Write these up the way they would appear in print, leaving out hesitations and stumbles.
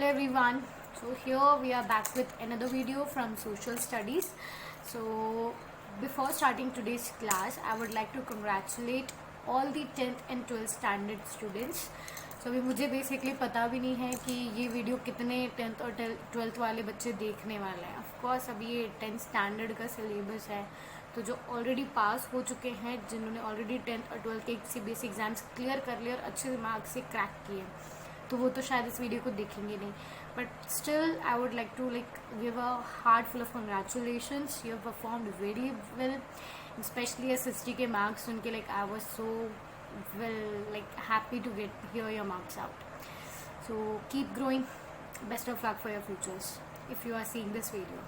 Hello everyone. So here we are back with another video from social studies. So before starting today's class, I would like to congratulate all the 10th and 12th standard students. So अभी मुझे basically पता भी नहीं है कि ये video कितने 10th और 12th वाले बच्चे देखने वाले हैं. ऑफ कोर्स अभी ये 10th स्टैंडर्ड का सिलेबस है, तो जो ऑलरेडी पास हो चुके हैं, जिन्होंने ऑलरेडी 10th और 12th के CBSE एग्जाम्स क्लियर कर लिए और अच्छे मार्क्स से क्रैक किए, तो वो तो शायद इस वीडियो को देखेंगे नहीं. But still I would like to give a heart full of congratulations. You have performed very well, specially SST के मार्क्स सुन के I was so happy to hear your marks out. So keep growing. Best of luck for your futures if you are seeing this video.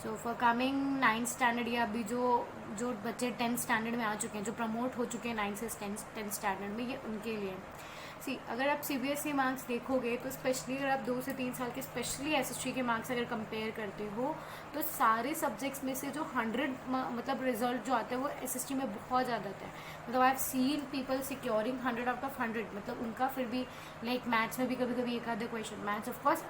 So for coming 9th standard या अभी जो बच्चे 10th standard में आ चुके हैं, जो promote हो चुके हैं 9th से 10th स्टैंडर्ड में, ये उनके लिए. अगर आप CBSE मार्क्स देखोगे तो स्पेशली अगर आप 2 से 3 साल के स्पेशली SST के मार्क्स अगर कंपेयर करते हो, तो सारे सब्जेक्ट्स में से जो 100 मतलब रिजल्ट जो आता है वो SST में बहुत ज़्यादा आता है. मतलब I have seen people securing 100 out of 100. मतलब उनका फिर भी मैथ्स में भी कभी कभी एक आधा क्वेश्चन, मैथ्स ऑफकोर्स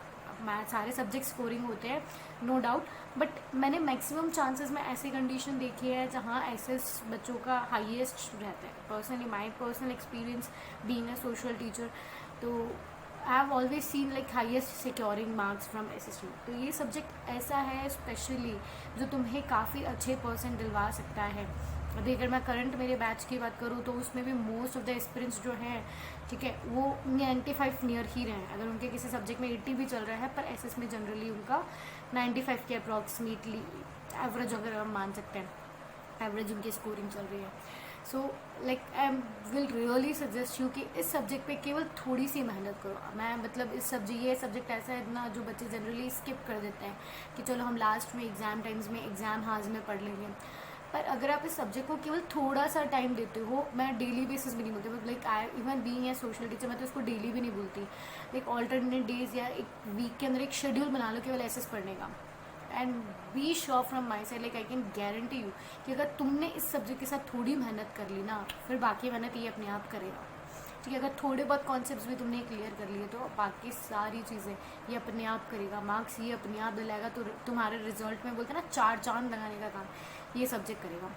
मैथ सारे सब्जेक्ट स्कोरिंग होते हैं, नो डाउट. बट मैंने मैक्सिमम चांसेस में ऐसी कंडीशन देखी है जहाँ ऐसे बच्चों का हाईएस्ट रहता है. Personally my personal experience being a social teacher, तो I have always seen highest securing marks from SST. तो ये सब्जेक्ट ऐसा है स्पेशली जो तुम्हें काफ़ी अच्छे परसेंट दिलवा सकता है. अभी अगर मैं करंट मेरे बैच की बात करूँ तो उसमें भी मोस्ट ऑफ द एस्पिरेंट्स जो हैं, ठीक है, वो 95 नियर ही रहे हैं. अगर उनके किसी सब्जेक्ट में 80 भी चल रहा है, पर SS में जनरली उनका 95 के अप्रॉक्सीमेटली एवरेज, अगर हम मान सकते हैं, एवरेज उनकी स्कोरिंग चल रही है. So I will really suggest you कि इस सब्जेक्ट पे केवल थोड़ी सी मेहनत करो. मैं मतलब ये सब्जेक्ट ऐसा है ना जो बच्चे जनरली स्किप कर देते हैं कि चलो हम लास्ट में एग्ज़ाम टाइम्स में एग्ज़ाम हाज में पढ़ लेंगे. पर अगर आप इस सब्जेक्ट को केवल थोड़ा सा टाइम देते हो, मैं डेली बेसिस भी नहीं बोलती, मतलब I even being a social teacher मैं तो इसको डेली भी नहीं बोलती. ऑल्टरनेट डेज या एक वीक के अंदर एक शेड्यूल बना लो केवल SS पढ़ने का. And be sure from my side, I can guarantee you कि अगर तुमने इस सब्जेक्ट के साथ थोड़ी मेहनत कर ली ना, फिर बाकी मेहनत ये अपने आप करेगा. ठीक है, अगर थोड़े बहुत कॉन्सेप्ट्स भी तुमने क्लियर कर लिए तो बाकी सारी चीज़ें ये अपने आप करेगा. मार्क्स ये अपने आप दिलाएगा. तो तुम्हारे रिजल्ट में बोलते हैं ना 4 चांद लगाने का काम ये सब्जेक्ट करेगा.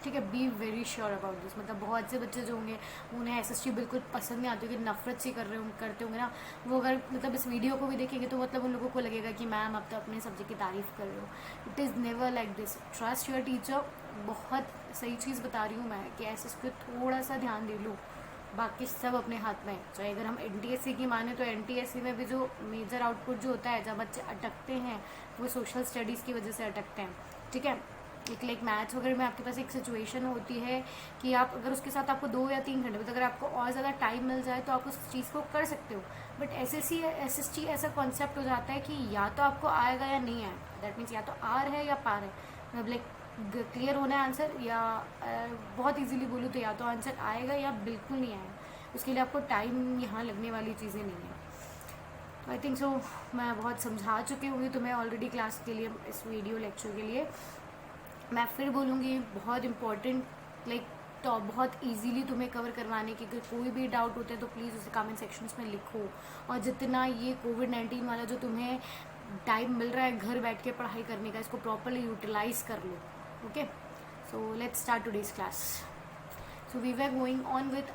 ठीक है, be very sure about this. मतलब बहुत से बच्चे जो होंगे उन्हें SST बिल्कुल पसंद नहीं आती होगी, नफरत से करते होंगे ना, वो अगर मतलब इस वीडियो को भी देखेंगे तो मतलब उन लोगों को लगेगा कि मैम अब तो अपने सब्जेक्ट की तारीफ़ कर रहे हो. It is never like this. Trust your teacher. बहुत सही चीज़ बता रही हूँ मैं कि SST पे थोड़ा सा ध्यान दे लो, बाकी सब अपने हाथ में है. चाहे अगर हम NTSC की माने तो NTSC में भी जो मेजर आउटपुट जो होता है, जब बच्चे अटकते हैं वो सोशल स्टडीज़ की वजह से अटकते हैं. ठीक है, एक मैथ्स वगैरह में आपके पास एक सिचुएशन होती है कि आप अगर उसके साथ आपको 2 या 3 घंटे, मतलब अगर आपको और ज़्यादा टाइम मिल जाए तो आप उस चीज़ को कर सकते हो. बट SST ऐसा कॉन्सेप्ट हो जाता है कि या तो आपको आएगा या नहीं आएगा. दैट मीन्स या तो आर है या पार है. मतलब क्लियर होना है आंसर, या बहुत इजीली बोलूँ तो या तो आंसर आएगा या बिल्कुल नहीं आएगा. उसके लिए आपको टाइम यहाँ लगने वाली चीज़ें नहीं है. आई थिंक सो मैं बहुत समझा चुकी हूँ तुम्हें ऑलरेडी क्लास के लिए, इस वीडियो लेक्चर के लिए. मैं फिर बोलूँगी बहुत इम्पॉर्टेंट, तो बहुत इजीली तुम्हें कवर करवाने की. अगर कोई भी डाउट होता है तो प्लीज़ उसे कमेंट सेक्शंस में लिखो. और जितना ये कोविड-19 वाला जो तुम्हें टाइम मिल रहा है घर बैठ के पढ़ाई करने का, इसको प्रॉपरली यूटिलाइज कर लो. Okay, so let's start today's class. So we were going on with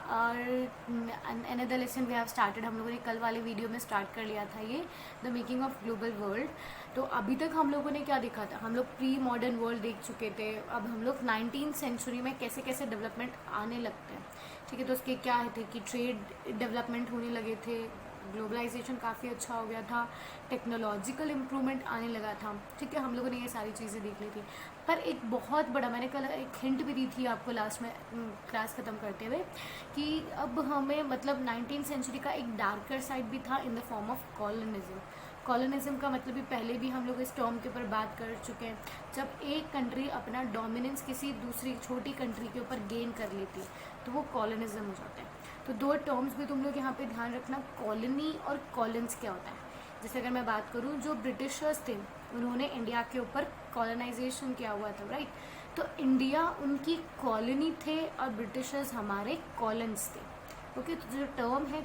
another lesson we have started. हम लोगों ने कल वाले वीडियो में स्टार्ट कर लिया था ये the making of global world. तो अभी तक हम लोगों ने क्या देखा था, हम लोग प्री मॉडर्न वर्ल्ड देख चुके थे. अब हम लोग 19th सेंचुरी में कैसे कैसे डेवलपमेंट आने लगते हैं. ठीक है, तो उसके क्या थे कि ट्रेड डेवलपमेंट होने लगे थे, ग्लोबलाइजेशन काफ़ी अच्छा हो गया था, टेक्नोलॉजिकल इम्प्रूवमेंट आने लगा था. ठीक है, हम लोगों ने ये सारी चीज़ें देख ली थी. पर एक बहुत बड़ा, मैंने कल एक हिंट भी दी थी आपको लास्ट में क्लास ख़त्म करते हुए, कि अब हमें मतलब 19th सेंचुरी का एक डार्कर साइड भी था in the form of colonialism. Colonialism का मतलब भी पहले भी हम लोग इस टर्म के ऊपर बात कर चुके हैं. जब एक कंट्री अपना डोमिनेंस किसी दूसरी छोटी कंट्री के ऊपर गेन कर लेती तो वो कॉलोनिज्म हो जाता है. तो 2 टर्म्स भी तुम लोग यहाँ पे ध्यान रखना, कॉलोनी और कॉलोन्स क्या होता है. जैसे अगर मैं बात करूँ, जो ब्रिटिशर्स थे उन्होंने इंडिया के ऊपर कॉलोनाइजेशन किया हुआ था, राइट. तो इंडिया उनकी कॉलोनी थे और ब्रिटिशर्स हमारे कॉलोन्स थे. ओके, तो जो टर्म है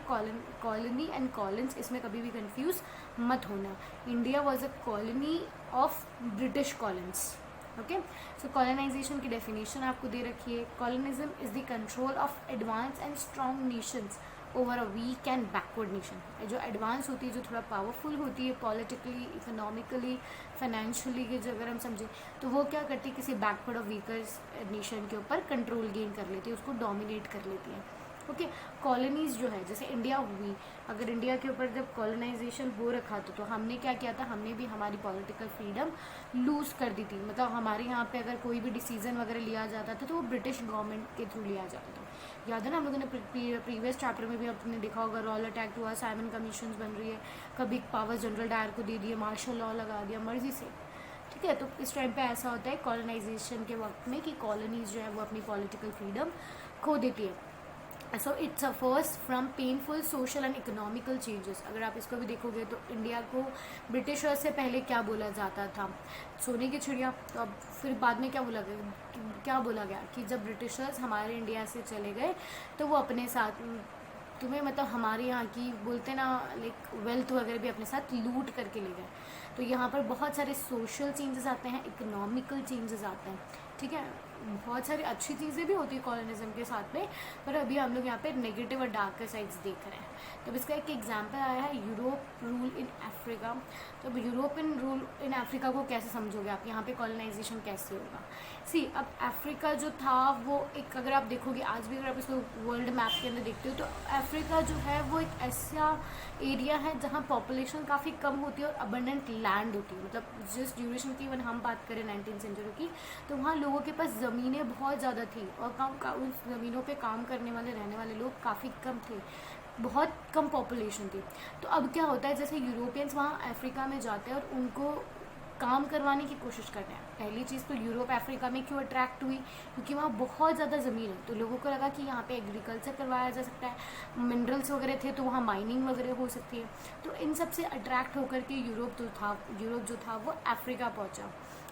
कॉलोनी एंड कॉलोन्स, इसमें कभी भी कंफ्यूज मत होना। India was a colony of British colons. Okay, so colonisation की डेफिनेशन आपको दे रखी है। Colonialism is the control of advance and strong nations over a weak and backward nation. जो एडवांस होती है, जो थोड़ा पावरफुल होती है पॉलिटिकली, इकोनॉमिकली, फाइनेंशियली के जो अगर हम समझें, तो वो क्या करती है, किसी बैकवर्ड और वीकर नेशन के ऊपर कंट्रोल गेन कर लेती है, उसको डोमिनेट कर लेती है। ओके, कॉलोनीज जो है, जैसे इंडिया हुई, अगर इंडिया के ऊपर जब कॉलोनाइजेशन हो रखा तो हमने क्या किया था, हमने भी हमारी पॉलिटिकल फ्रीडम लूज़ कर दी थी। मतलब हमारे यहाँ पे अगर कोई भी डिसीजन वगैरह लिया जाता था तो वो ब्रिटिश गवर्नमेंट के थ्रू लिया जाता था। याद है ना, हम लोगों ने प्रीवियस चैप्टर में भी आपने देखा होगा, रॉयल अटैक हुआ, साइमन कमीशन बन रही है, कभी पावर्स जनरल डायर को दे दिए, मार्शल लॉ लगा दिया मर्जी से। ठीक है, तो इस टाइम पे ऐसा होता है कॉलोनाइजेशन के वक्त में कि कॉलोनीज जो है वो अपनी पॉलिटिकल फ्रीडम खो देती है। So it's suffers from painful social and economical changes. अगर आप इसको भी देखोगे तो इंडिया को ब्रिटिशर्स से पहले क्या बोला जाता था, सोने की चिड़िया। तो अब फिर बाद में क्या बोला गया कि जब ब्रिटिशर्स हमारे इंडिया से चले गए तो वो अपने साथ तुम्हें मतलब हमारे यहाँ की बोलते ना लाइक वेल्थ वगैरह भी अपने साथ लूट करके ले गए। तो यहाँ पर बहुत सारे सोशल चेंजेस आते हैं, इकोनॉमिकल चेंजेस आते हैं। ठीक है, बहुत सारी अच्छी चीज़ें भी होती है कॉलोनिज्म के साथ में, पर अभी हम लोग यहाँ पे नेगेटिव और डार्कर साइड्स देख रहे हैं। तो इसका एक एग्जांपल आया है यूरोप रूल इन अफ्रीका। तो अब यूरोपियन रूल इन अफ्रीका को कैसे समझोगे आप, यहाँ पे कॉलोनाइजेशन कैसे होगा। सी, अब अफ्रीका जो था वो एक, अगर आप देखोगे आज भी अगर आप इसको वर्ल्ड मैप के अंदर देखते हो तो अफ्रीका जो है वो एक ऐसा एरिया है जहाँ पॉपुलेशन काफ़ी कम होती है और अबंडेंट लैंड होती है। मतलब जिस ड्यूरेशन की वन हम बात करें 19th सेंचुरी की, तो वहाँ लोगों के पास ज़मीनें बहुत ज़्यादा थी और उस ज़मीनों पे काम करने वाले रहने वाले लोग काफ़ी कम थे, बहुत कम पॉपुलेशन थी। तो अब क्या होता है, जैसे यूरोपियंस वहाँ अफ्रीका में जाते हैं और उनको काम करवाने की कोशिश करते हैं। पहली चीज़ तो यूरोप अफ्रीका में क्यों अट्रैक्ट हुई, क्योंकि वहाँ बहुत ज़्यादा ज़मीन है, तो लोगों को लगा कि यहाँ पे एग्रीकल्चर करवाया जा सकता है, मिनरल्स वगैरह थे तो वहाँ माइनिंग वगैरह हो सकती है। तो इन सब से अट्रैक्ट होकर के यूरोप जो था वो अफ्रीका पहुँचा।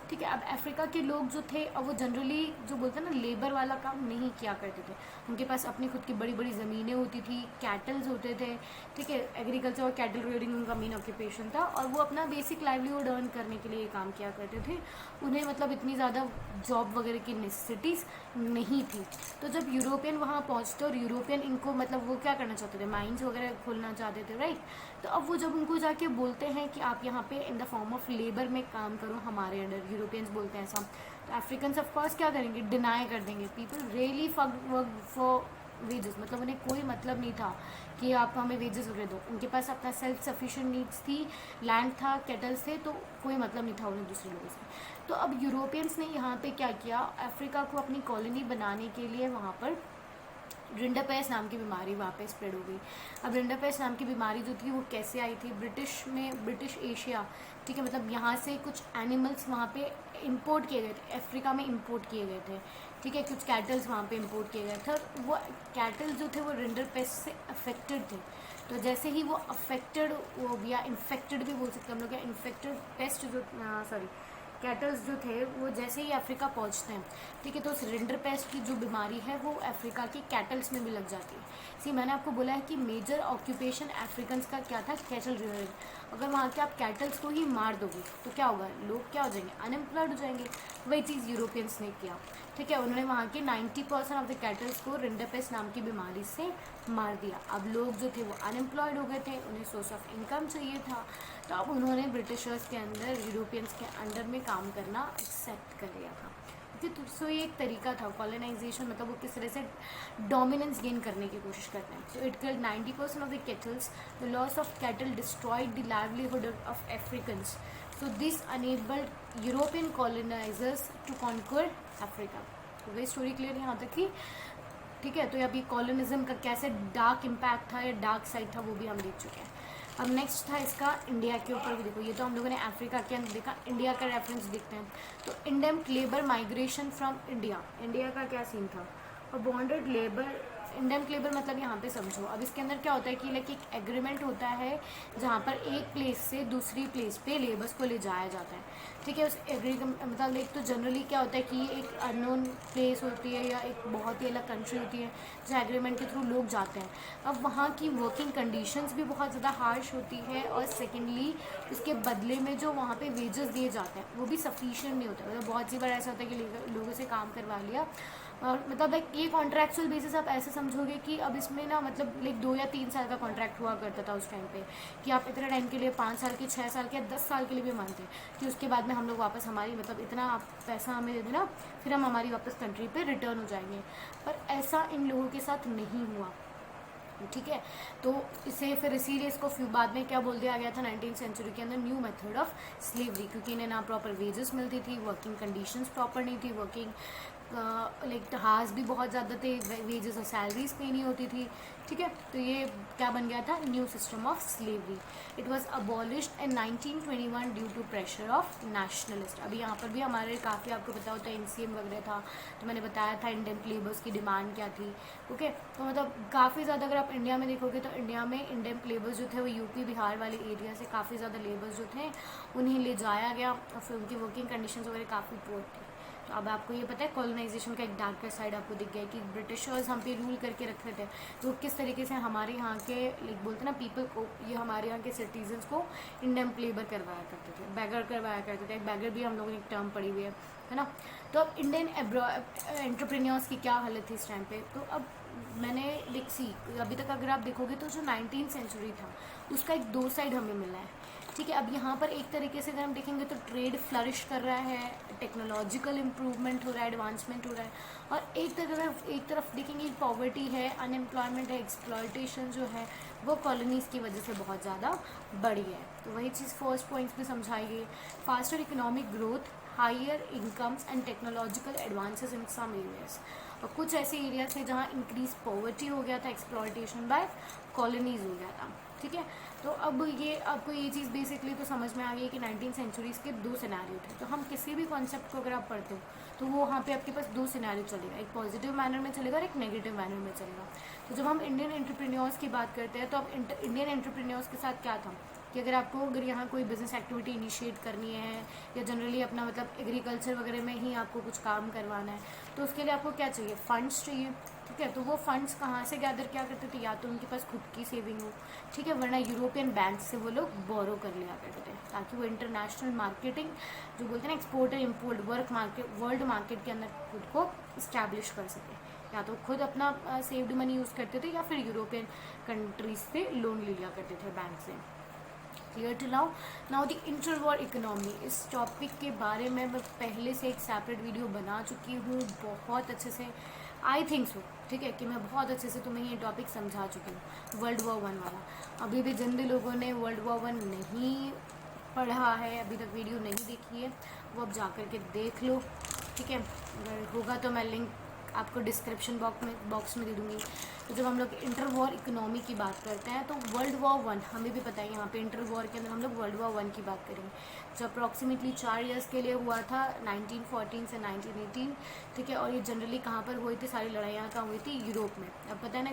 ठीक है, अब अफ्रीका के लोग जो थे अब वो जनरली जो बोलते हैं ना लेबर वाला काम नहीं किया करते थे, उनके पास अपनी खुद की बड़ी बड़ी ज़मीनें होती थी, कैटल्स होते थे। ठीक है, एग्रीकल्चर और कैटल रेयरिंग उनका मेन ऑक्यूपेशन था और वो अपना बेसिक लाइवलीहुड अर्न करने के लिए काम किया करते थे। उन्हें मतलब इतनी ज़्यादा जॉब वगैरह की नेसेसिटीज़ नहीं थी। तो जब यूरोपियन वहाँ पहुँचते और यूरोपियन इनको मतलब वो क्या करना चाहते थे, माइंस वगैरह खोलना चाहते थे, राइट। तो अब वो जब उनको जाके बोलते हैं कि आप यहाँ पे in the form of labour में काम करो हमारे अंडर, यूरोपियंस बोलते हैं ऐसा, तो अफ्रीकन्स ऑफ कोर्स क्या करेंगे, डिनाई कर देंगे। People really work for wages, मतलब उन्हें कोई मतलब नहीं था कि आप हमें वेजेस वगैरह दो। उनके पास अपना सेल्फ सफिशिएंट नीड्स थी, लैंड था, कैटल्स थे, तो कोई मतलब नहीं था उन्हें दूसरे लोगों से। तो अब यूरोपियंस ने यहाँ पे क्या किया, अफ्रीका को अपनी कॉलोनी बनाने के लिए वहाँ पर रिंडरपेस्ट नाम की बीमारी वहाँ पे स्प्रेड हो गई। अब रिंडरपेस्ट नाम की बीमारी जो थी वो कैसे आई थी, ब्रिटिश एशिया, ठीक है, मतलब यहाँ से कुछ एनिमल्स वहाँ पे इंपोर्ट किए गए थे, अफ्रीका में इंपोर्ट किए गए थे। ठीक है, कुछ कैटल्स वहाँ पे इंपोर्ट किए गए थे और वो कैटल जो थे वो रिंडरपेस्ट से अफेक्टेड थे। तो जैसे ही वो अफेक्टेड वो या इन्फेक्टेड भी बोल सकते हैं हम लोग, या इन्फेक्टेड पेस्ट जो कैटल्स जो थे वो जैसे ही अफ्रीका पहुंचते हैं, ठीक है, तो उस रिंडर पेस्ट की जो बीमारी है वो अफ्रीका के कैटल्स में भी लग जाती है। सी, मैंने आपको बोला है कि मेजर ऑक्यूपेशन अफ्रीकन्स का क्या था, कैटल रियरिंग। अगर वहाँ के आप कैटल्स को ही मार दोगे तो क्या होगा, लोग क्या हो जाएंगे, अनएम्प्लॉयड हो जाएंगे। वही चीज़ यूरोपियंस ने किया। ठीक है, उन्होंने वहाँ के 90% ऑफ द कैटल्स को रिंडरपेस्ट नाम की बीमारी से मार दिया। अब लोग जो थे वो अनएम्प्लॉयड हो गए थे, उन्हें सोर्स ऑफ इनकम चाहिए था, तो अब उन्होंने ब्रिटिशर्स के अंदर, यूरोपियंस के अंडर में काम करना एक्सेप्ट कर लिया था। ओके, तो सो ये एक तरीका था कॉलोनाइजेशन, मतलब वो किस तरह से डोमिनेंस गेन करने की कोशिश करते हैं। So it killed 90% of the cattles, the loss of cattle destroyed the livelihood of Africans, so this enabled European colonisers to conquer Africa. तो वही स्टोरी क्लियर यहाँ तक थी। ठीक है, तो अभी कॉलोनिज्म का कैसे डार्क इम्पैक्ट था या डार्क साइड था वो भी हम देख चुके हैं। अब नेक्स्ट था इसका इंडिया के ऊपर भी देखो, ये तो हम लोगों ने अफ्रीका के अंदर देखा, इंडिया का रेफरेंस देखते हैं। तो indentured labour migration from India, India का क्या सीन था, और बॉन्डेड लेबर इंडेम्प्ट लेबर मतलब यहाँ पे समझो, अब इसके अंदर क्या होता है कि लाइक एक एग्रीमेंट होता है जहाँ पर एक प्लेस से दूसरी प्लेस पे लेबर्स को ले जाया जाता है, ठीक है। उस मतलब एक तो जनरली क्या होता है कि एक अननोन प्लेस होती है या एक बहुत ही अलग कंट्री होती है जहाँ एग्रीमेंट के थ्रू लोग जाते हैं। अब वहाँ की वर्किंग कंडीशंस भी बहुत ज़्यादा हार्श होती है, और सेकेंडली उसके बदले में जो वहाँ पे वेजेस दिए जाते हैं वो भी सफिशिएंट नहीं होता। मतलब बहुत सी बार ऐसा होता है कि लोगों से काम करवा लिया, और मतलब लाइक ये कॉन्ट्रैक्चुअल बेसिस आप ऐसे समझोगे कि अब इसमें ना मतलब लाइक 2 या 3 साल का कॉन्ट्रैक्ट हुआ करता था उस टाइम पे, कि आप इतने टाइम के लिए 5 साल के 6 साल के 10 साल के लिए भी मानते कि उसके बाद में हम लोग वापस हमारी मतलब इतना आप पैसा हमें दे देना, फिर हम हमारी वापस कंट्री पे रिटर्न हो जाएंगे। पर ऐसा इन लोगों के साथ नहीं हुआ, ठीक है। तो इसे फिर इसीलिए इसको बाद में क्या बोल दिया गया था 19th सेंचुरी के अंदर, न्यू मेथड ऑफ स्लेवरी, क्योंकि इन्हें ना प्रॉपर वेजेस मिलती थी, वर्किंग कंडीशंस प्रॉपर नहीं थी, वर्किंग लाइक हार्स भी बहुत ज़्यादा थे, वेजेस और सैलरीज पे नहीं होती थी, ठीक है। तो ये क्या बन गया था, new system of slavery. It was abolished in 1921 due to pressure of nationalist. अभी यहाँ पर भी हमारे काफ़ी, आपको पता होता है NCM वगैरह था, तो मैंने बताया था इंडेम्प्ट लेबर्स की डिमांड क्या थी, ओके। तो मतलब काफ़ी ज़्यादा अगर आप इंडिया में देखोगे तो इंडिया में इंडेम्प्ट लेबर्स जो थे वो यूपी बिहार वाले एरिया से काफ़ी ज़्यादा लेबर्स जो थे उन्हें ले जाया गया, और फिर उनकी वर्किंग कंडीशंस वगैरह काफ़ी पुअर थी। तो अब आपको ये पता है कॉलोनाइजेशन का एक डार्कर साइड आपको दिख गया है कि ब्रिटिशर्स हम पे रूल करके रख रहे थे, तो किस तरीके से हमारे यहाँ के लाइक बोलते ना पीपल को, ये हमारे यहाँ के सिटीजन्स को इंडेम्प्ट लेबर करवाया करते थे, बैगर करवाया करते थे। बैगर भी हम लोगों ने एक टर्म पढ़ी हुई है ना। तो अब इंडियन एंटरप्रेन्योर्स की क्या हालत थी इस टाइम पे, तो अब मैंने सी अभी तक अगर आप देखोगे तो जो 19th सेंचुरी था उसका एक 2 साइड हमें मिला है, ठीक है। अब यहाँ पर एक तरीके से अगर हम देखेंगे तो ट्रेड फ्लरिश कर रहा है, टेक्नोलॉजिकल इम्प्रूवमेंट हो रहा है, एडवांसमेंट हो रहा है, और एक तरफ देखेंगे पॉवर्टी है, अनएम्प्लॉयमेंट है, एक्सप्लॉयटेशन जो है वो कॉलोनीज़ की वजह से बहुत ज़्यादा बढ़ी है। तो वही चीज़ फर्स्ट पॉइंट्स में समझाई गई, faster economic growth, higher incomes and technological advances in some areas. और कुछ ऐसे एरियाज थे जहाँ इंक्रीज पॉवर्टी हो गया था, एक्सप्लॉयटेशन बाय कॉलोनीज हो गया था, ठीक है। तो अब ये आपको ये चीज़ बेसिकली तो समझ में आ गई कि 19th सेंचुरीज़ के 2 सिनेरियो थे। तो हम किसी भी कॉन्सेप्ट को अगर आप पढ़ते हो तो वो वहाँ पे आपके पास 2 सिनेरियो चलेगा, एक पॉजिटिव मैनर में चलेगा और एक नेगेटिव मैनर में चलेगा। तो जब हम इंडियन एंटरप्रेन्योर्स की बात करते हैं तो अब इंडियन एंटरप्रेन्योर्स के साथ क्या था कि अगर यहाँ कोई बिजनेस एक्टिविटी इनिशिएट करनी है या जनरली अपना मतलब एग्रीकल्चर वगैरह में ही आपको कुछ काम करवाना है, तो उसके लिए आपको क्या चाहिए, फंड्स चाहिए, ठीक है। तो वो फंड्स कहाँ से गैदर क्या करते थे, या तो उनके पास खुद की सेविंग हो, ठीक है, वरना यूरोपियन बैंक से वो लोग बोरो कर लिया करते थे, ताकि वो इंटरनेशनल मार्केटिंग जो बोलते हैं ना एक्सपोर्ट और इम्पोर्ट वर्ल्ड मार्केट के अंदर खुद को इस्टेब्लिश कर सके। या तो खुद अपना सेव्ड मनी यूज़ करते थे या फिर यूरोपियन कंट्रीज से लोन ले लिया करते थे बैंक से। Clear to now the interwar economy, इस टॉपिक के बारे में मैं पहले से एक सेपरेट वीडियो बना चुकी हूँ बहुत अच्छे से, आई थिंक सो, ठीक है, कि मैं बहुत अच्छे से तुम्हें ये टॉपिक समझा चुकी हूँ, वर्ल्ड वॉर 1 वाला। अभी भी जिन भी लोगों ने वर्ल्ड वॉर 1 नहीं पढ़ा है, अभी तक वीडियो नहीं देखी है, वो अब जा कर के देख लो, ठीक है। अगर होगा तो मैं लिंक आपको डिस्क्रिप्शन बॉक्स में दे दूँगी। तो जब हम लोग इंटर वॉर इकोनॉमी की बात करते हैं तो वर्ल्ड वॉर 1 हमें भी पता है, यहाँ पे इंटर वॉर के अंदर हम लोग वर्ल्ड वॉर 1 की बात करेंगे, जो अप्रॉक्सीमेटली 4 ईयर्स के लिए हुआ था 1914 से 1918, ठीक है। और ये जनरली कहाँ पर हुई थी, सारी लड़ाइयाँ कहाँ हुई थी, यूरोप में। अब पता है ना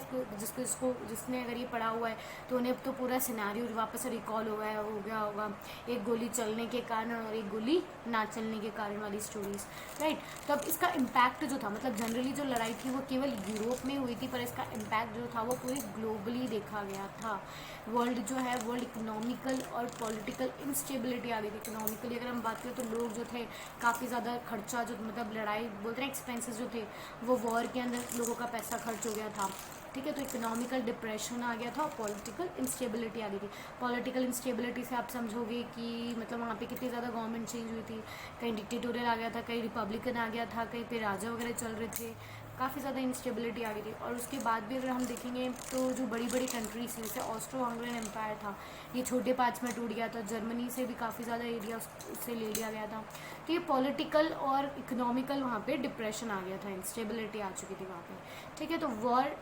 जिसने अगर ये पढ़ा हुआ है तो उन्हें तो पूरा सिनेरियो वापस से रिकॉल हो गया होगा, एक गोली चलने के कारण और एक गोली ना चलने के कारण वाली स्टोरीज, राइट। तो अब इसका इम्पैक्ट जो था, मतलब जनरली जो लड़ाई थी वो केवल यूरोप में हुई थी, पर इसका इम्पैक्ट जो था वो पूरी ग्लोबली देखा गया था। वर्ल्ड जो है, वर्ल्ड इकोनॉमिकल और पॉलिटिकल इंस्टेबिलिटी आ गई थी। इकोनॉमिकली अगर हम बात करें तो लोग जो थे काफ़ी ज़्यादा खर्चा, जो मतलब लड़ाई बोलते हैं एक्सपेंसेस जो थे वो वॉर के अंदर लोगों का पैसा खर्च हो गया था, ठीक है। तो इकोनॉमिकल डिप्रेशन आ गया था और पॉलिटिकल इंस्टेबिलिटी आ गई थी। पॉलिटिकल इंस्टेबिलिटी से आप समझोगे कि मतलब वहाँ पे कितनी ज़्यादा गवर्नमेंट चेंज हुई थी, कहीं डिक्टेटोरियल आ गया था, कहीं रिपब्लिकन आ गया था, कहीं पे राजा वगैरह चल रहे थे, काफ़ी ज़्यादा इंस्टेबिलिटी आ गई थी। और उसके बाद भी अगर हम देखेंगे तो जो बड़ी बड़ी कंट्रीज थी, जैसे ऑस्ट्रो हंगेरियन एम्पायर था, ये छोटे पार्ट्स में टूट गया था, जर्मनी से भी काफ़ी ज़्यादा एरिया उससे ले लिया गया था। तो ये पॉलिटिकल और इकोनॉमिकल वहाँ पे डिप्रेशन आ गया था, इंस्टेबिलिटी आ चुकी थी वहाँ पे, ठीक है। तो वॉर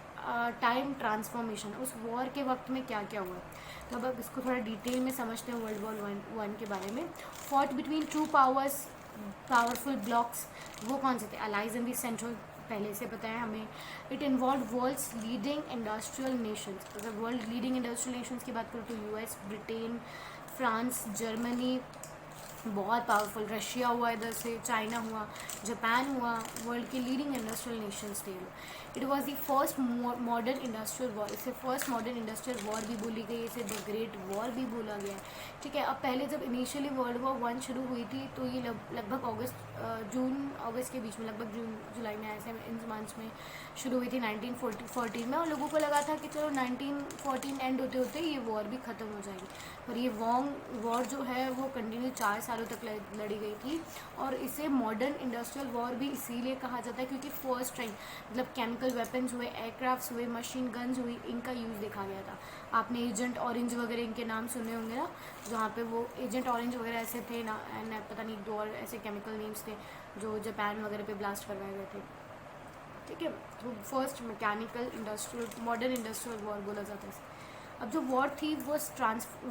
टाइम ट्रांसफॉर्मेशन, उस वॉर के वक्त में क्या क्या हुआ, तो अब इसको थोड़ा डिटेल में समझते हैं। वर्ल्ड वॉर 1 के बारे में, fought between two powerful blocks, वो कौन से थे, अलाइज इन दी सेंट्रल पहले से पता है हमें। It involve world's leading industrial nations. अगर वर्ल्ड लीडिंग इंडस्ट्रियल नेशंस की बात करूँ तो यूएस, ब्रिटेन, फ्रांस, जर्मनी बहुत पावरफुल, रशिया हुआ, इधर से चाइना हुआ, जापान हुआ, वर्ल्ड के लीडिंग इंडस्ट्रियल नेशंस थे। It was the first modern industrial war. इसे फर्स्ट मॉडर्न इंडस्ट्रियल वॉर भी बोली गई, इसे द ग्रेट वॉर भी बोला गया है। ठीक है, अब पहले जब इनिशियली वर्ल्ड वॉर 1 शुरू हुई थी तो ये लगभग जून अगस्त के बीच में, लगभग जून जुलाई में ऐसे इन मंथ्स में शुरू हुई थी 1914 में। और लोगों को लगा था कि चलो 1914 एंड होते होते ये वॉर भी ख़त्म हो जाएगी, पर ये वॉर जो है वो कंटिन्यू 4 सालों तक लड़ी गई थी। और इसे मॉडर्न इंडस्ट्रियल वॉर भी इसीलिए कहा जाता है क्योंकि फर्स्ट टाइम मतलब केमिकल वेपन्स हुए, एयरक्राफ्ट्स हुए, मशीन गन्स हुई, इनका यूज़ देखा गया था। आपने एजेंट ऑरेंज वगैरह इनके नाम सुने होंगे ना, जहाँ पे वो एजेंट ऑरेंज वगैरह ऐसे थे ना, एंड पता नहीं 2 और ऐसे केमिकल नेम्स थे जो जापान वगैरह पे ब्लास्ट करवाए गए थे। ठीक है, तो first mechanical industrial modern industrial war बोला जाता है। अब जो वॉर थी वो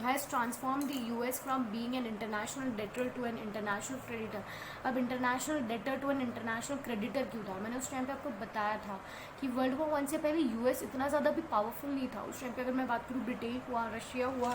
has transform the US from being an international debtor to an international creditor. अब international debtor to an international creditor क्यों था? मैंने उस टाइम पे आपको बताया था कि वर्ल्ड वॉर 1 से पहले यूएस इतना ज़्यादा भी पावरफुल नहीं था। उस टाइम पे अगर मैं बात करूँ, ब्रिटेन हुआ, रशिया हुआ,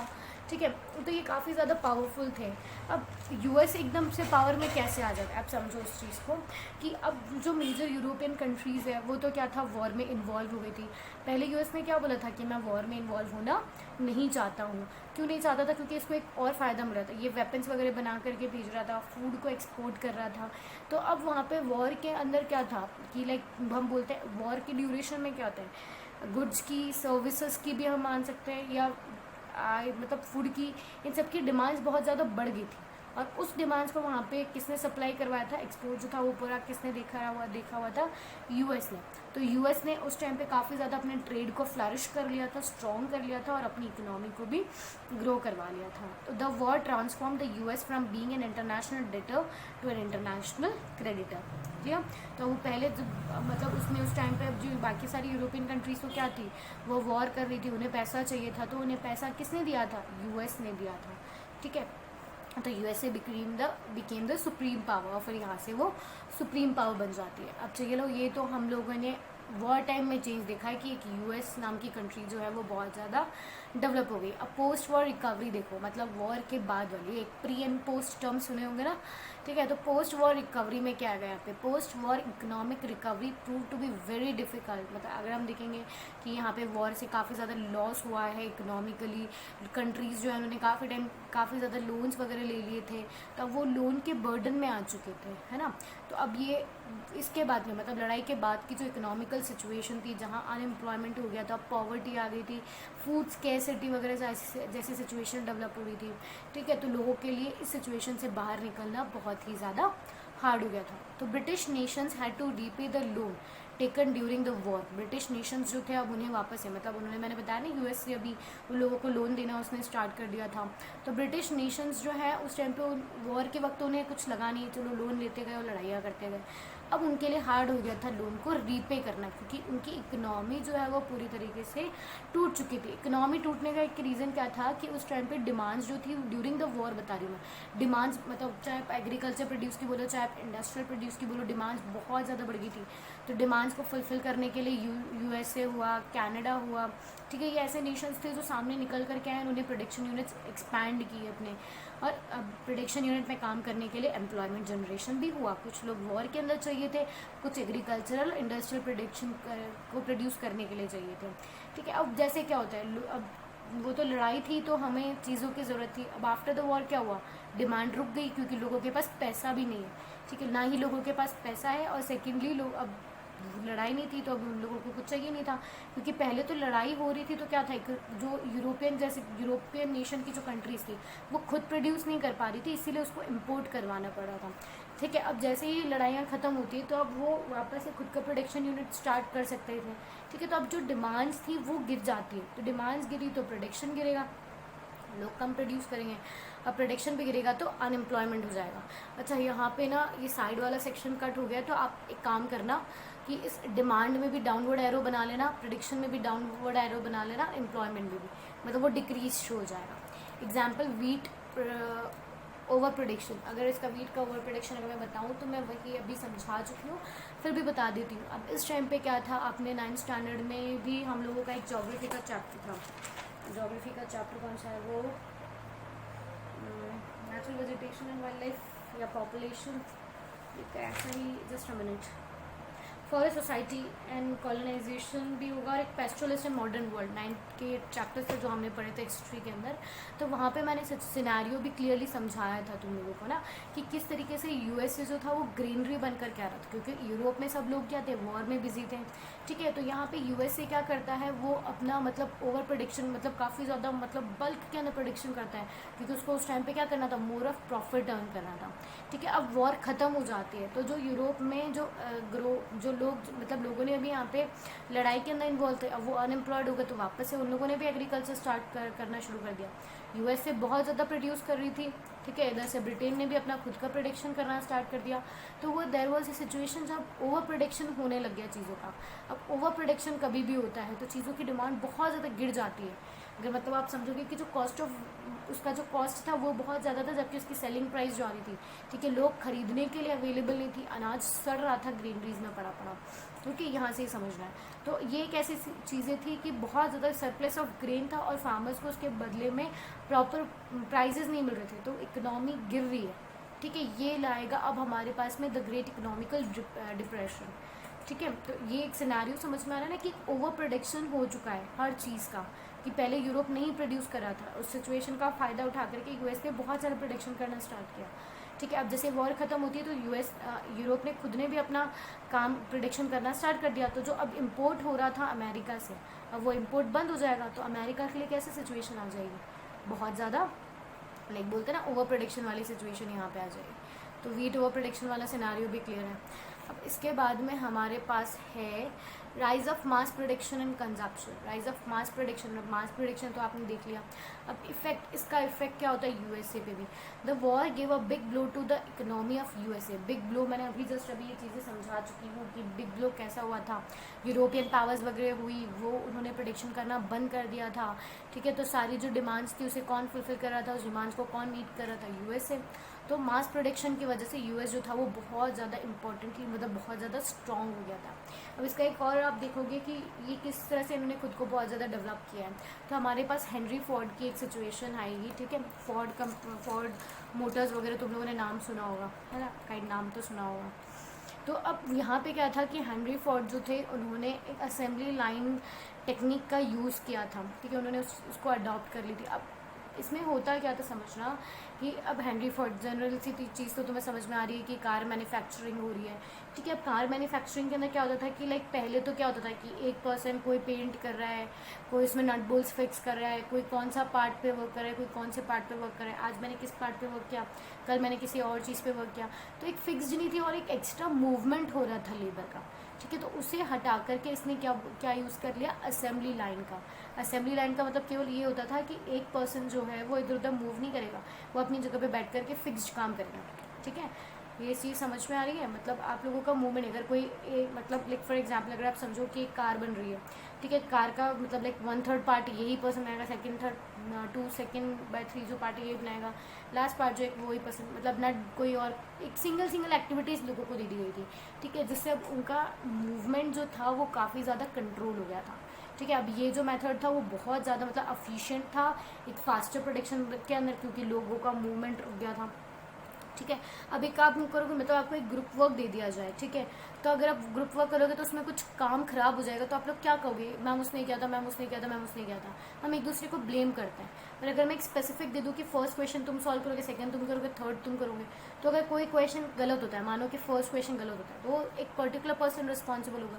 ठीक है, तो ये काफ़ी ज़्यादा पावरफुल थे। अब यूएस एकदम से पावर में कैसे आ जाता है? आप समझो उस चीज़ को कि अब जो मेजर यूरोपियन कंट्रीज़ है वो तो क्या था, वॉर में इन्वॉल्व हो गई थी। पहले यूएस ने क्या बोला था कि मैं वॉर में इन्वॉल्व होना नहीं चाहता हूँ। क्यों नहीं चाहता था? क्योंकि इसको एक और फ़ायदा मिल रहा था, ये वेपन्स वगैरह बना करके भेज रहा था, फूड को एक्सपोर्ट कर रहा था। तो अब वहाँ पे वॉर के अंदर क्या था कि लाइक हम बोलते हैं वॉर की ड्यूरेशन में क्या होता है, गुड्स की, सर्विसेज की भी हम मान सकते हैं, या मतलब फूड की, इन सब की डिमांड्स बहुत ज़्यादा बढ़ गई थी। और उस डिमांड्स को वहाँ पे किसने सप्लाई करवाया था? एक्सपोर्ट जो था वो पूरा किसने देखा हुआ था? यूएस ने। तो यूएस ने उस टाइम पे काफ़ी ज़्यादा अपने ट्रेड को फ्लरिश कर लिया था, स्ट्रॉन्ग कर लिया था, और अपनी इकोनॉमी को भी ग्रो करवा लिया था। तो the war transform the US from being an international debtor to an international creditor. ठीक है, तो वो पहले मतलब उसने उस टाइम पे जो बाकी सारी यूरोपियन कंट्रीज तो क्या थी, वो वॉर कर रही थी, उन्हें पैसा चाहिए था, तो उन्हें पैसा किसने दिया था? यूएस ने दिया था। ठीक है, तो USA became the supreme power, और फिर यहाँ से वो सुप्रीम पावर बन जाती है। अब चलो, ये तो हम लोगों ने वॉर टाइम में चेंज देखा है कि एक यूएस नाम की कंट्री जो है वो बहुत ज़्यादा डेवलप हो गई। अब पोस्ट वॉर रिकवरी देखो, मतलब वॉर के बाद वाली एक प्री एंड पोस्ट टर्म सुने होंगे ना। ठीक है, तो पोस्ट वॉर रिकवरी में क्या गया यहाँ पे? Post war economic recovery prove to be very difficult. मतलब अगर हम देखेंगे कि यहाँ पे वॉर से काफ़ी ज़्यादा लॉस हुआ है इकोनॉमिकली, कंट्रीज़ जो है उन्होंने काफ़ी टाइम काफ़ी ज़्यादा लोन्स वगैरह ले लिए थे, तब वो लोन के बर्डन में आ चुके थे, है ना। तो अब ये इसके बाद में, मतलब लड़ाई के बाद की जो इकोनॉमिकल सिचुएशन थी, जहाँ अनएम्प्लॉयमेंट हो गया था, पॉवर्टी आ गई थी, फूड स्कैरसिटी वगैरह जैसी सिचुएशन डेवलप हो गई थी। ठीक है, तो लोगों के लिए इस सिचुएशन से बाहर निकलना बहुत ही ज़्यादा हार्ड हो गया था। तो British nations had to repay the loan taken during the war. British nations जो थे अब उन्हें वापस है, मतलब उन्होंने, मैंने बताया ना, यूएस से अभी उन लोगों को लोन देना उसने स्टार्ट कर दिया था। तो ब्रिटिश नेशंस जो है उस टाइम पे वॉर के वक्त उन्हें कुछ लगा नहीं, चलो लोन लेते गए और लड़ाइयाँ करते गए। अब उनके लिए हार्ड हो गया था लोन को रीपे करना, क्योंकि उनकी इकोनॉमी जो है वो पूरी तरीके से टूट चुकी थी। इकोनॉमी टूटने का एक रीज़न क्या था कि उस टाइम पे डिमांड्स जो थी ड्यूरिंग द वॉर, बता रही हूँ मैं, डिमांड्स मतलब चाहे आप एग्रीकल्चर प्रोड्यूस की बोलो, चाहे आप इंडस्ट्रियल प्रोड्यूस की बोलो, डिमांड्स बहुत ज़्यादा बढ़ गई थी। तो डिमांड्स को फुलफिल करने के लिए यूएसए हुआ, कनाडा हुआ, ठीक है, ये ऐसे नेशंस थे जो सामने निकल कर के आए, उन्होंने प्रोडक्शन यूनिट्स एक्सपैंड किए अपने, और अब प्रोडक्शन यूनिट में काम करने के लिए एम्प्लॉयमेंट जनरेशन भी हुआ। कुछ लोग वॉर के अंदर चाहिए थे, कुछ एग्रीकल्चरल इंडस्ट्रियल प्रोडक्शन को प्रोड्यूस करने के लिए चाहिए थे। ठीक है, अब जैसे क्या होता है, अब वो तो लड़ाई थी तो हमें चीज़ों की ज़रूरत थी। अब आफ्टर द वॉर क्या हुआ? डिमांड रुक गई, क्योंकि लोगों के पास पैसा भी नहीं है। ठीक है, ना ही लोगों के पास पैसा है, और सेकेंडली लोग, अब लड़ाई नहीं थी तो अब उन लोगों को कुछ चाहिए नहीं था, क्योंकि पहले तो लड़ाई हो रही थी तो क्या था, जो यूरोपियन नेशन की जो कंट्रीज़ थी वो खुद प्रोड्यूस नहीं कर पा रही थी, इसीलिए उसको इम्पोर्ट करवाना पड़ा था। ठीक है, अब जैसे ही लड़ाइयाँ ख़त्म होती है तो अब वो वापस से खुद का प्रोडक्शन यूनिट स्टार्ट कर सकते थे। ठीक है, तो अब जो डिमांड्स थी वो गिर जाती है, तो डिमांड्स गिरी तो प्रोडक्शन गिरेगा, लोग कम प्रोड्यूस करेंगे, अब प्रोडक्शन भी गिरेगा तो अनएम्प्लॉयमेंट हो जाएगा। अच्छा, यहाँ पे ना ये साइड वाला सेक्शन कट हो गया, तो आप एक काम करना कि इस डिमांड में भी डाउनवर्ड एरो बना लेना, प्रोडक्शन में भी डाउनवर्ड एरो बना लेना, एम्प्लॉयमेंट में भी, मतलब वो डिक्रीज शो हो जाएगा। एग्जाम्पल, वीट ओवर प्रोडिक्शन, अगर इसका वीट का ओवर प्रोडिक्शन अगर मैं बताऊँ तो मैं वही अभी समझा चुकी हूँ, फिर भी बता देती हूँ। अब इस टाइम पे क्या था, अपने 9th स्टैंडर्ड में भी हम लोगों का एक ज्योग्राफी का चैप्टर था। ज्योग्राफी का चैप्टर कौन सा है वो, natural vegetation and wildlife या पॉपुलेशन, ऐसा ही, just a minute, forest society and colonisation भी होगा, और एक पेस्ट्रोलिस्ट एंड मॉडर्न वर्ल्ड, 9th के चैप्टर्स थे जो हमने पढ़े थे हिस्ट्री के अंदर। तो वहाँ पे मैंने सिनेरियो भी क्लियरली समझाया था तुम लोगों को ना, कि किस तरीके से यूएसए जो था वो ग्रीनरी बनकर क्या रहा था, क्योंकि यूरोप में सब लोग क्या थे, वॉर में बिजी थे, ठीक है। तो यहाँ पे यूएसए क्या करता है, वो अपना मतलब ओवर प्रोडिक्शन, मतलब काफ़ी ज़्यादा मतलब बल्क के अंदर प्रोडिक्शन करता है, क्योंकि उसको उस टाइम पे क्या करना था, मोर ऑफ प्रॉफिट अर्न करना था, ठीक है। अब वॉर ख़त्म हो जाती है, तो जो यूरोप में जो लोग मतलब लोगों ने अभी यहाँ पे लड़ाई के अंदर इन्वॉल्व थे, अब वो अनएम्प्लॉयड हो गए, तो वापस से उन लोगों ने भी एग्रीकल्चर करना शुरू कर दिया। यूएसए बहुत ज़्यादा प्रोड्यूस कर रही थी, ठीक है, इधर से ब्रिटेन ने भी अपना खुद का प्रोडक्शन करना स्टार्ट कर दिया। तो वो देयर वाज ए सिचुएशन जब ओवर प्रोडक्शन होने लग गया चीज़ों का। अब ओवर प्रोडक्शन कभी भी होता है तो चीज़ों की डिमांड बहुत ज़्यादा गिर जाती है। अगर मतलब आप समझोगे कि जो कॉस्ट ऑफ उसका जो कॉस्ट था वो बहुत ज़्यादा था, जबकि उसकी सेलिंग प्राइस जो आ रही थी, ठीक है, लोग खरीदने के लिए अवेलेबल नहीं थी, अनाज सड़ रहा था ग्रीनरीज में पड़ा पड़ा, क्योंकि यहाँ से ही समझना है। तो ये एक ऐसी चीज़ें थी कि बहुत ज़्यादा सरप्लस ऑफ ग्रेन था और फार्मर्स को उसके बदले में प्रॉपर प्राइजेस नहीं मिल रहे थे, तो इकोनॉमी गिर रही है, ठीक है। ये लाएगा अब हमारे पास में द ग्रेट इकोनॉमिकल डिप्रेशन, ठीक है। तो ये एक सिनेरियो समझ में आ रहा है ना कि ओवर प्रोडक्शन हो चुका है हर चीज़ का, कि पहले यूरोप नहीं प्रोड्यूस कर रहा था, उस सिचुएशन का फ़ायदा उठा करके यूएस ने बहुत सारा प्रोडक्शन करना स्टार्ट किया, ठीक है। अब जैसे वॉर ख़त्म होती है तो यूरोप ने खुद ने भी अपना काम प्रोडक्शन करना स्टार्ट कर दिया। तो जो अब इम्पोर्ट हो रहा था अमेरिका से, अब वो इम्पोर्ट बंद हो जाएगा, तो अमेरिका के लिए कैसे सिचुएशन आ जाएगी, बहुत ज़्यादा लाइक बोलते हैं ना ओवर प्रोडक्शन वाली सिचुएशन यहाँ पे आ जाएगी। तो वीट ओवर प्रोडक्शन वाला सिनेरियो भी क्लियर है। अब इसके बाद में हमारे पास है rise of mass production and consumption. Rise of mass production तो आपने देख लिया। अब इसका इफेक्ट क्या होता है यूएसए पे भी। The war give a big blow to the economy of USA. Big blow मैंने अभी ये चीज़ें समझा चुकी हूँ कि बिग ब्लो कैसा हुआ था। यूरोपियन पावर्स वगैरह हुई, वो उन्होंने प्रोडक्शन करना बंद कर दिया था, ठीक है। तो सारी जो डिमांड्स थी उसे कौन फुलफिल कर रहा था, उस डिमांड्स को कौन मीट कर रहा था, यूएसए। तो मास प्रोडक्शन की वजह से यूएस जो था वो बहुत ज़्यादा इंपॉर्टेंटली मतलब बहुत ज़्यादा स्ट्रॉन्ग हो गया था। अब इसका एक और आप देखोगे कि ये किस तरह से इन्होंने खुद को बहुत ज़्यादा डेवलप किया है। तो हमारे पास हेनरी फोर्ड की एक सिचुएशन आएगी, ठीक है। फोर्ड मोटर्स वगैरह तुम लोगों ने नाम सुना होगा, है ना, काइंड नाम तो सुना होगा। तो अब यहाँ पे क्या था कि हेनरी फोर्ड जो थे उन्होंने एक असेंबली लाइन टेक्निक का यूज़ किया था, ठीक है, उन्होंने उसको अडॉप्ट कर ली थी। अब इसमें होता क्या था समझना कि अब हेनरी फोर्ड जनरल सी चीज़ तो तुम्हें समझ में आ रही है कि कार मैन्युफैक्चरिंग हो रही है, ठीक है। अब कार मैन्युफैक्चरिंग के अंदर क्या होता था कि लाइक पहले तो क्या होता था कि एक पर्सन कोई पेंट कर रहा है, कोई इसमें नट बोल्ट्स फिक्स कर रहा है, कोई कौन सा पार्ट पे वर्क कर रहा है, कोई कौन से पार्ट पे वर्क कर रहा है, आज मैंने किस पार्ट पे वर्क किया, कल मैंने किसी और चीज़ पे वर्क किया। तो एक फिक्स्ड नहीं थी और एक एक्स्ट्रा मूवमेंट हो रहा था लेबर का, ठीक है। तो उसे हटा करके इसने क्या यूज़ कर लिया, असेंबली लाइन का। असेंबली लाइन का मतलब केवल ये होता था कि एक पर्सन जो है वो इधर उधर मूव नहीं करेगा, वो अपनी जगह पे बैठ करके फिक्स्ड काम करेगा, ठीक है। ये चीज़ समझ में आ रही है। मतलब आप लोगों का मूवमेंट, अगर कोई मतलब लाइक फॉर एग्जांपल अगर आप समझो कि एक कार बन रही है, ठीक है, कार का मतलब लाइक 1/3 पार्ट यही पर्सन बनाएगा, सेकंड बाय 3 जो पार्ट यही बनाएगा, लास्ट पार्ट जो एक वही पर्सन, मतलब ना कोई और एक सिंगल एक्टिविटीज़ लोगों को दे दी गई थी, ठीक है, जिससे अब उनका मूवमेंट जो था वो काफ़ी ज़्यादा कंट्रोल हो गया था, ठीक है। अब ये जो मेथड था वो बहुत ज़्यादा मतलब एफिशिएंट था एक फास्टर प्रोडक्शन के अंदर, क्योंकि लोगों का मूवमेंट रुक गया था, ठीक है। अब एक काम करोगे, मतलब आपको एक ग्रुप वर्क दे दिया जाए, ठीक है, तो अगर आप ग्रुप वर्क करोगे तो उसमें कुछ काम खराब हो जाएगा, तो आप लोग क्या कहोगे, मैम उसने किया था, मैम उसने किया था, मैम उसने किया था, हम एक दूसरे को ब्लेम करते हैं। पर अगर मैं एक स्पेसिफिक दे दूँ कि फर्स्ट क्वेश्चन तुम सॉल्व करोगे, सेकंड तुम करोगे, थर्ड तुम करोगे, तो अगर कोई क्वेश्चन गलत होता है, मानो कि फर्स्ट क्वेश्चन गलत होता है, तो वो एक पर्टिकुलर पर्सन रिस्पॉन्सिबल होगा,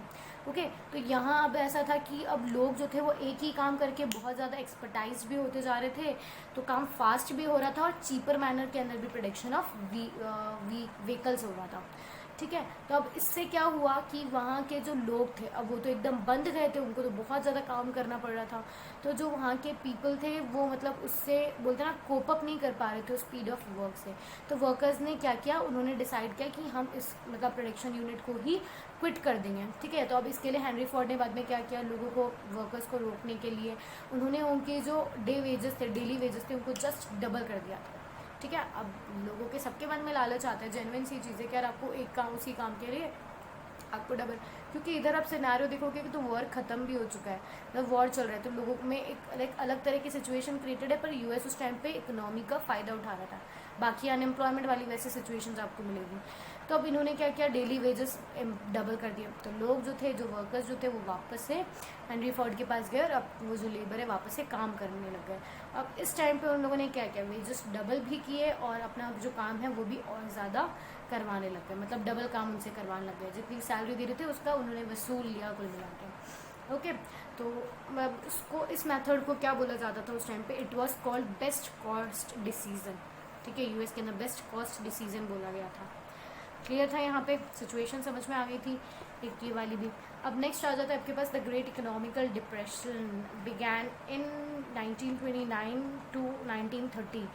ओके। तो यहाँ अब ऐसा था कि अब लोग जो थे वो एक ही काम करके बहुत ज़्यादा एक्सपर्टाइज भी होते जा रहे थे, तो काम फास्ट भी हो रहा था और चीपर मैनर के अंदर भी प्रोडक्शन ऑफ व्हीकल्स हो रहा था, ठीक है। तो अब इससे क्या हुआ कि वहाँ के जो लोग थे अब वो तो एकदम बंद गए थे, उनको तो बहुत ज़्यादा काम करना पड़ रहा था, तो जो वहाँ के पीपल थे वो मतलब उससे बोलते ना कोप अप नहीं कर पा रहे थे स्पीड ऑफ वर्क से। तो वर्कर्स ने क्या किया, उन्होंने डिसाइड किया कि हम इस मतलब प्रोडक्शन यूनिट को ही क्विट कर देंगे, ठीक है। तो अब इसके लिए हेनरी फोर्ड ने बाद में क्या किया, लोगों को वर्कर्स को रोकने के लिए उन्होंने उनके जो डेली वेजेस थे उनको जस्ट डबल कर दिया था, ठीक है। अब लोगों के सबके मन में लालच आता है, जेन्युइन सी चीज़ है कि यार आपको एक काम, उसी काम के लिए आपको डबल, क्योंकि इधर आप सिनेरियो देखोगे कि तो वॉर ख़त्म भी हो चुका है, मतलब वॉर चल रहा है, तो लोगों में एक अलग तरह की सिचुएशन क्रिएटेड है, पर यूएस उस टाइम पे इकोनॉमी का फ़ायदा उठा रहा था। बाकी अनएम्प्लॉयमेंट वाली वैसे सिचुएशंस आपको मिलेगी। तो अब इन्होंने क्या किया, डेली वेजेस डबल कर दिए। तो लोग जो थे, जो वर्कर्स जो थे, वो वापस से हेनरी फोर्ड के पास गए और अब वो जो लेबर है वापस से काम करने लग गए। अब इस टाइम पे उन लोगों ने क्या किया, वेजेस डबल भी किए और अपना जो काम है वो भी और ज़्यादा करवाने लग गए, मतलब डबल काम उनसे करवाने लग गए। जितनी सैलरी दे रहे थे उसका उन्होंने वसूल लिया कुल मिला के। ओके, तो इसको, इस मेथड को क्या बोला जाता था उस टाइम पे, it was called best cost decision. ठीक है, यूएस के अंदर बेस्ट कॉस्ट डिसीजन बोला गया था। क्लियर था, यहाँ पे सिचुएशन समझ में आ गई थी एक ये वाली भी। अब नेक्स्ट आ जाता है आपके पास, the great economical depression began in 1929 to 1930।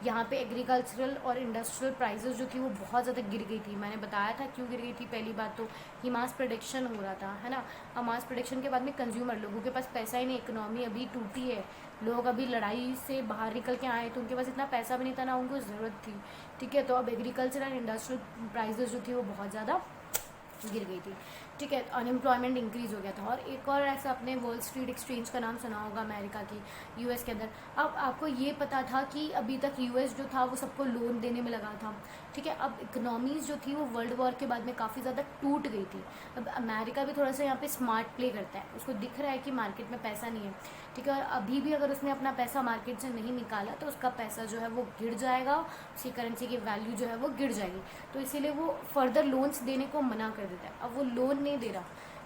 यहाँ पे एग्रीकल्चरल और इंडस्ट्रियल प्राइसेस जो थी वो बहुत ज़्यादा गिर गई थी। मैंने बताया था क्यों गिर गई थी। पहली बात तो कि मास प्रोडक्शन हो रहा था, है ना। अब मास प्रोडक्शन के बाद में कंज्यूमर, लोगों के पास पैसा ही नहीं, इकोनॉमी अभी टूटी है, लोग अभी लड़ाई से बाहर निकल के आए, तो उनके पास इतना पैसा भी नहीं था ना उनको ज़रूरत थी। ठीक है, तो अब एग्रीकल्चर एंड इंडस्ट्रियल प्राइसेस जो थी वो बहुत ज़्यादा गिर गई थी। ठीक है, अनएम्प्लॉयमेंट इंक्रीज हो गया था। और एक और ऐसा, अपने वॉल स्ट्रीट एक्सचेंज का नाम सुना होगा अमेरिका की, यूएस के अंदर। अब आपको ये पता था कि अभी तक यूएस जो था वो सबको लोन देने में लगा था। ठीक है, अब इकोनॉमीज जो थी वो वर्ल्ड वॉर के बाद में काफ़ी ज़्यादा टूट गई थी। अब अमेरिका भी थोड़ा सा यहाँ पे स्मार्ट प्ले करता है, उसको दिख रहा है कि मार्केट में पैसा नहीं है। ठीक है, और अभी भी अगर उसने अपना पैसा मार्केट से नहीं निकाला तो उसका पैसा जो है वो गिर जाएगा, उसकी करेंसी की वैल्यू जो है वो गिर जाएगी। तो इसीलिए वो फर्दर लोन्स देने को मना कर देता है। अब वो लोन नहीं दे रहा।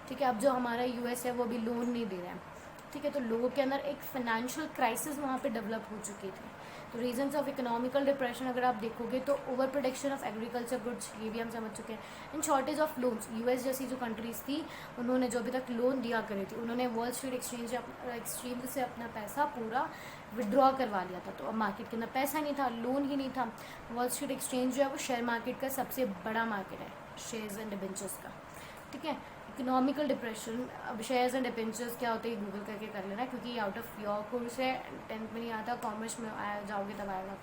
ठीक है, अब जो हमारा यूएस है वो भी लोन नहीं दे रहा है। ठीक है, तो लोगों के अंदर एक फाइनेंशियल क्राइसिस वहाँ पे डेवलप हो चुकी थी। तो रीजंस ऑफ इकोनॉमिकल डिप्रेशन अगर आप देखोगे तो over production of agriculture goods, ये भी हम समझ चुके हैं, and shortage of loans. US जैसी जो कंट्रीज थी उन्होंने जो अभी तक लोन दिया करी थी, उन्होंने वॉल स्ट्रीट एक्सचेंज से अपना पैसा पूरा विड्रॉ करवा लिया था। तो अब मार्केट के अंदर पैसा नहीं था, लोन ही नहीं था। वॉल स्ट्रीट एक्सचेंज जो है वो शेयर मार्केट का सबसे बड़ा मार्केट है, शेयर्स एंड डिबेंचर्स का। ठीक है, इकोनॉमिकल डिप्रेशन। अब शेयर्स एंड डिबेंचर्स क्या होते हैं गूगल करके कर लेना, क्योंकि आउट ऑफ योर कोर्स है, 10th में नहीं आता, कॉमर्स में आया जाओगे तब आएगा।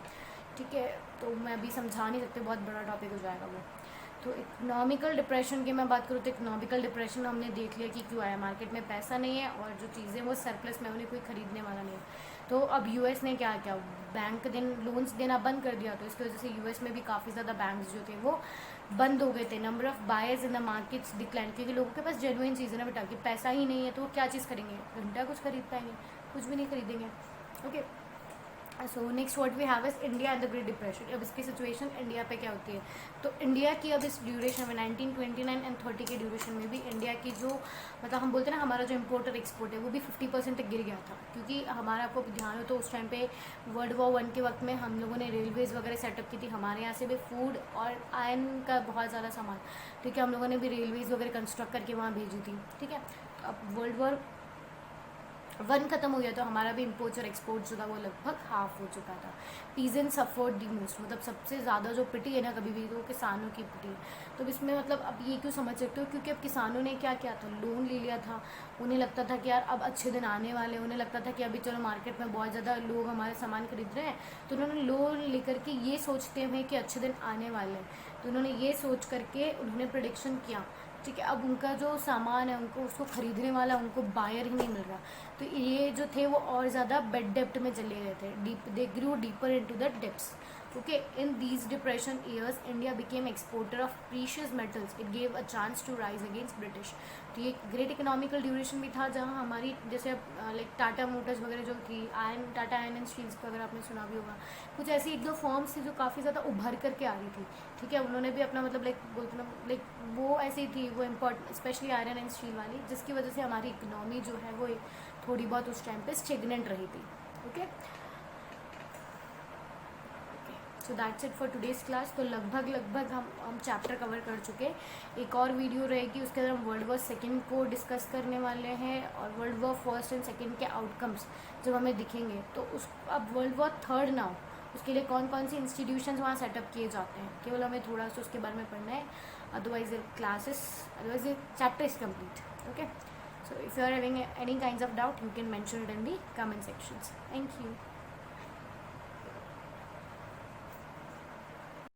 ठीक है, तो मैं अभी समझा नहीं सकती, बहुत बड़ा टॉपिक हो जाएगा वो। तो इकोनॉमिकल डिप्रेशन की मैं बात करूँ तो इकोनॉमिकल डिप्रेशन हमने देख लिया कि क्यों आया, मार्केट में पैसा नहीं है और जो चीज़ें वो सरप्लस में, उन्हें कोई ख़रीदने वाला नहीं है। तो अब यूएस ने क्या किया, बैंक लोन्स देना बंद कर दिया। तो इसकी वजह से यूएस में भी काफ़ी ज़्यादा बैंक्स जो थे वो बंद हो गए थे। Number of buyers in the markets decline, क्योंकि लोगों के पास जेन्युइन चीज़ है ना बेटा, कि पैसा ही नहीं है तो वो क्या चीज़ करेंगे, घंटा कुछ खरीद पाएंगे, कुछ भी नहीं खरीदेंगे। Okay, so next what we have is India and the great depression. अब इसकी सिचुएशन इंडिया पे क्या होती है, तो इंडिया की अब इस ड्यूरेशन में 1929 एंड 30 के ड्यूरेशन में भी इंडिया की जो, मतलब हम बोलते हैं ना, हमारा जो इम्पोर्ट और एक्सपोर्ट है वो भी 50% तक गिर गया था। क्योंकि हमारा, आपको ध्यान हो तो उस टाइम पे वर्ल्ड वॉर 1 के वक्त में हम लोगों ने रेलवेज़ वगैरह सेटअप की थी, हमारे यहाँ से भी फूड और आयरन का बहुत ज़्यादा सामान। ठीक है, हम लोगों ने भी रेलवेज़ वगैरह कंस्ट्रक्ट करके वहाँ भेजी थी। ठीक है, अब वर्ल्ड वॉर 1 खत्म हो गया तो हमारा भी इम्पोर्ट और एक्सपोर्ट जो था वो लगभग हाफ हो चुका था। पीजेंट सफर्ड दी मोस्ट, मतलब सबसे ज़्यादा जो पिटी है ना कभी भी, तो वो किसानों की पिटी है। तो इसमें मतलब अब ये क्यों समझ सकते हो, क्योंकि अब किसानों ने क्या किया था, लोन ले लिया था। उन्हें लगता था कि यार अब अच्छे दिन आने वाले, उन्हें लगता था कि अभी चलो मार्केट में बहुत ज़्यादा लोग हमारे सामान खरीद रहे हैं, तो उन्होंने लोन लेकर के ये सोचते हुए कि अच्छे दिन आने वाले हैं, तो उन्होंने ये सोच करके उन्होंने प्रेडिक्शन किया। ठीक है, अब उनका जो सामान है उनको, उसको खरीदने वाला, उनको बायर ही नहीं मिल रहा। तो ये जो थे वो और ज़्यादा बेड डेप्ट में चले गए थे, they grew deeper into the depths. Okay, in these depression years India became exporter of precious metals, it gave a chance to rise against British. तो ये ग्रेट इकोनॉमिकल ड्यूरेशन भी था जहाँ हमारी, जैसे लाइक टाटा मोटर्स वगैरह जो थी, टाटा आयरन एंड स्टील्स को अगर आपने सुना भी होगा, कुछ ऐसी 1-2 फॉर्म्स थी जो काफ़ी ज़्यादा उभर करके आ रही थी। ठीक है, उन्होंने भी अपना, मतलब लाइक वो ऐसी थी, वो important, specially iron and steel वाली, जिसकी वजह से हमारी इकोनॉमी जो है वो थोड़ी बहुत उस टाइम पे स्टेगनेंट रही थी। Okay, so that's it for today's class. तो लगभग हम चैप्टर कवर कर चुके। एक और वीडियो रहेगी, उसके अंदर हम वर्ल्ड वॉर 2 को डिस्कस करने वाले हैं और वर्ल्ड वॉर 1 एंड 2 के आउटकम्स जब हमें दिखेंगे। तो उस, अब वर्ल्ड वॉर 3 ना हो, उसके लिए कौन कौन सी इंस्टीट्यूशंस वहाँ सेटअप किए जाते हैं, केवल हमें थोड़ा सा उसके बारे में पढ़ना है। अदरवाइज ये chapter is complete. Okay, so if you are having any kinds of doubt, you can mention it in the comment sections. Thank you.